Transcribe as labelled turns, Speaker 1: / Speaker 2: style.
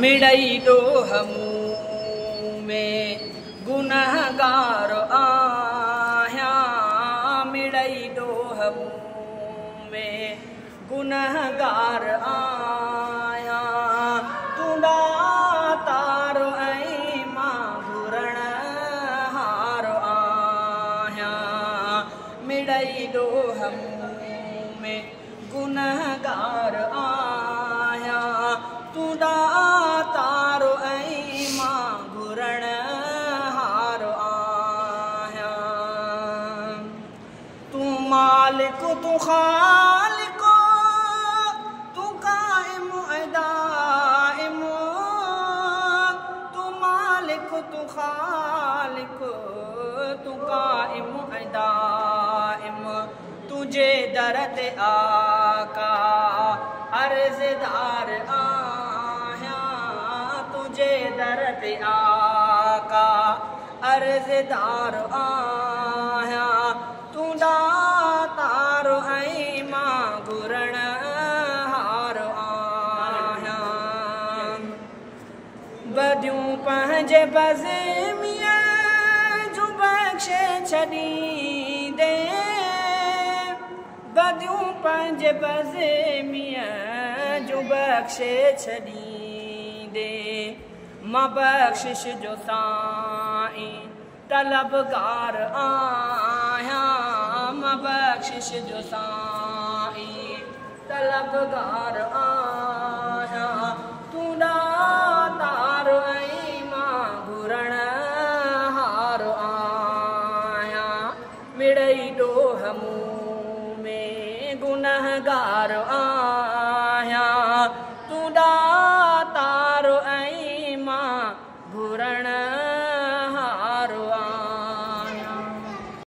Speaker 1: मिड़ई ॾोह मूं में गुनहगार आहियां, मिड़ई ॾोह मूं में गुनहगार आहियां। तूं दातार ऐं मां घुरण हार आहियां, मिड़ई ॾोह मूं में गुनहगार आहियां। तूं दातार ऐं मां घुरण हार आहियां। तूं मालिक तूं ख़ालिक, तूं क़ाइम ऐं दाइम, तूं मालिक तूं ख़ालिक, तूं क़ाइम ऐं दाइम। तुझे दर ते आका अर्ज़दार आहियां, तुझे दर ते आका अर्ज़दार आहियां। तूं दातार ऐं मां घुरण हार आहियां। बदियूं पंहिंजे बज़ेमिया जूं बख़्शे छॾींदे, बदियूं पंहिंजे बज़ेमिया जूं बख़्शे छॾींदे। मां बख़्शिश जो साईं तलबगार आहियां, मां बख़्शिश जो साईं तलबगार आहियां। तूं दातार ऐं मां घुरण हार आहियां, मिड़ई ॾोह मूं में गुनहगार आहियां। तूं दातार ऐं मां घुरण